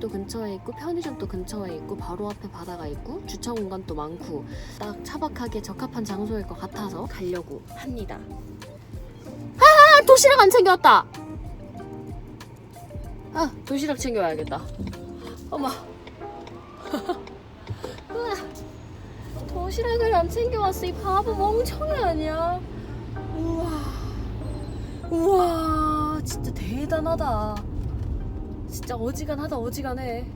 슈퍼마켓도 근처에 있고 편의점도 근처에 있고 바로 앞에 바다가 있고 주차 공간도 많고 딱 차박하기에 적합한 장소일 것 같아서 가려고 합니다. 아! 도시락 안 챙겨왔다! 아, 도시락 챙겨와야겠다. 어머. 도시락을 안 챙겨왔어. 이 바보 멍청이 아니야? 우와, 진짜 대단하다. 진짜 어지간하다, 어지간해.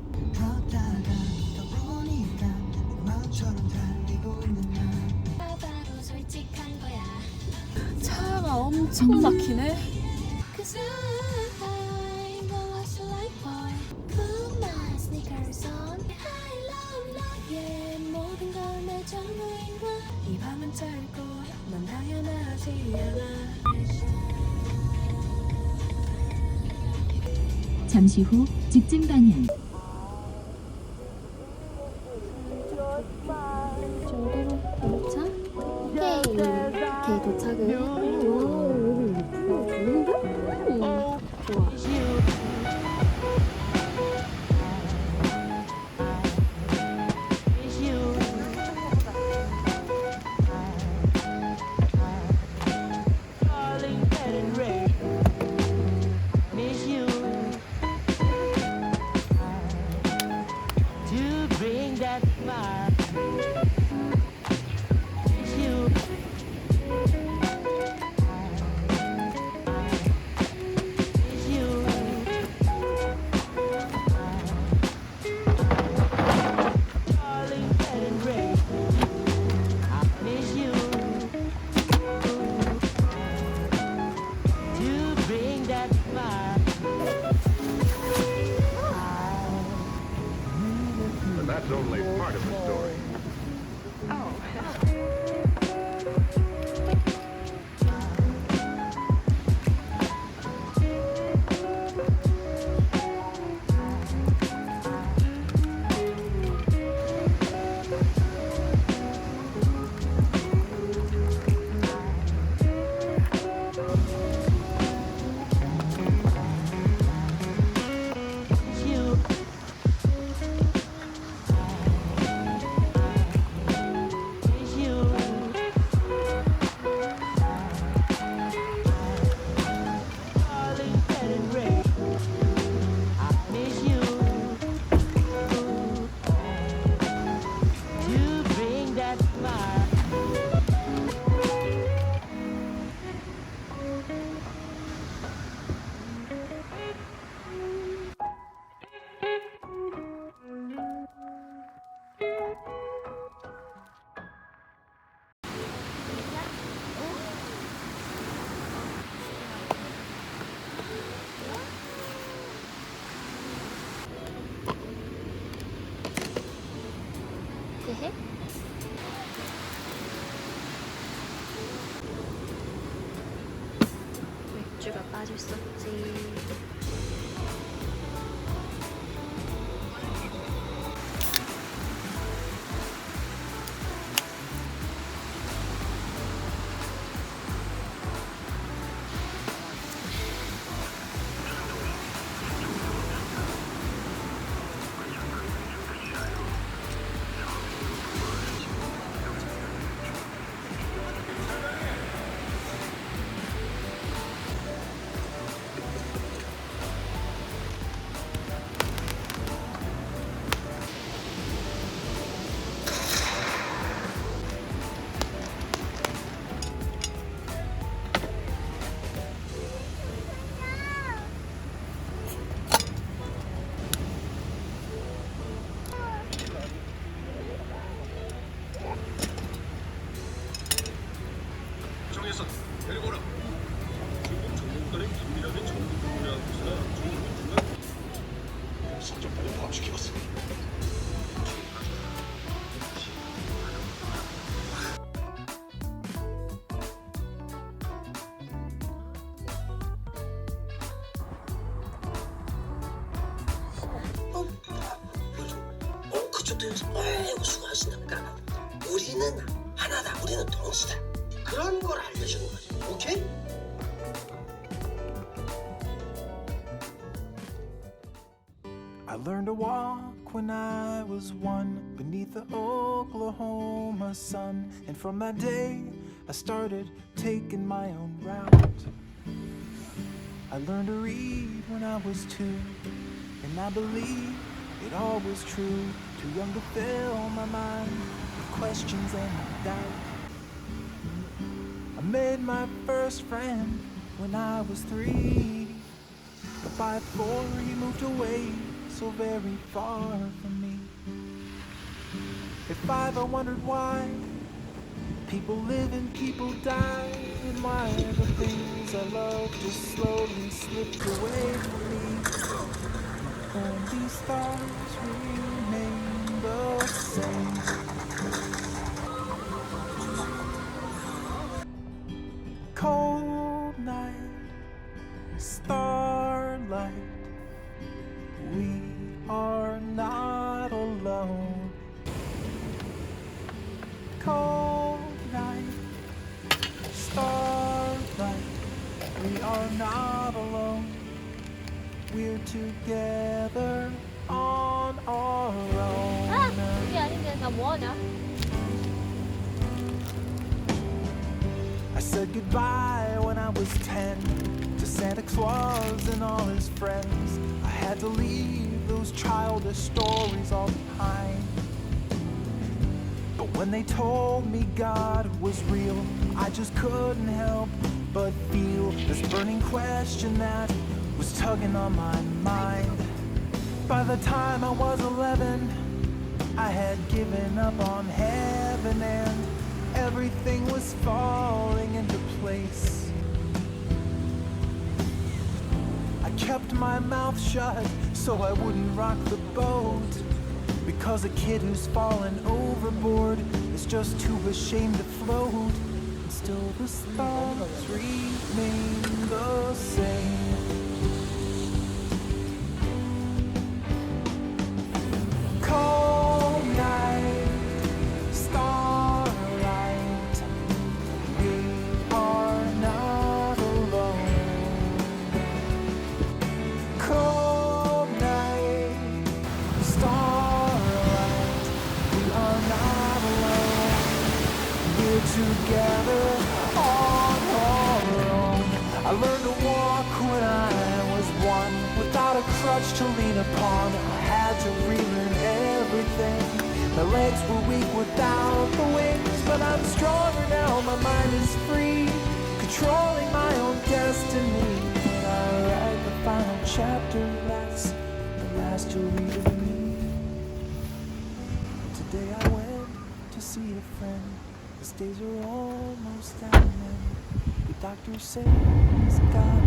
차가 엄청 막히네. 이 밤은 짧고 넌 당연하지 않아. 잠시 후 직진 방향. 정도로 도착? 오케이 도착을 좋아. That's only part of the story. 해? 맥주가 빠질 수 없지. 데려오라. 중국 전문가의 긴밀하게 정보공유하고 있으나 중국 중간 사정까지 포함시켜봤어. 그쪽도 아이고 수고하신다니까. 우리는 하나다. 우리는 동시다. 그런 걸 알려주는 거지. 오케이? I learned to walk when I was 1 beneath the Oklahoma sun. And from that day, I started taking my own route. I learned to read when I was 2, and I believe it all was true. Too young to fill my mind with questions and doubt. I made my first friend when I was 3, but by 4 he moved away so very far from me. At 5 I wondered why people live and people die, and why the things I love just slowly slipped away from me. And these stars remain the same. Cold night, starlight, we are not alone. Cold night, starlight, we are not alone. We're together on our own. 아! 그게 아닌데 나 뭐하냐? I said goodbye when I was 10 to Santa Claus and all his friends. I had to leave those childish stories all behind. But when they told me God was real, I just couldn't help but feel this burning question that was tugging on my mind. By the time I was 11, I had given up on heaven and everything was falling into place. I kept my mouth shut so I wouldn't rock the boat, because a kid who's fallen overboard is just too ashamed to float. And still the stars remain the same. Cold night, starlight, we are not alone. Cold night, starlight, we are not alone. We're together on our own. I learned to walk when I was 1, without a crutch to lean upon. I had to relearn everything. My legs were weak without the wings, but I'm stronger now, my mind is free, controlling my own destiny. When I write the final chapter, that's the last you'll read of me. Today I went to see a friend. His days are almost at an end. The doctor said he's got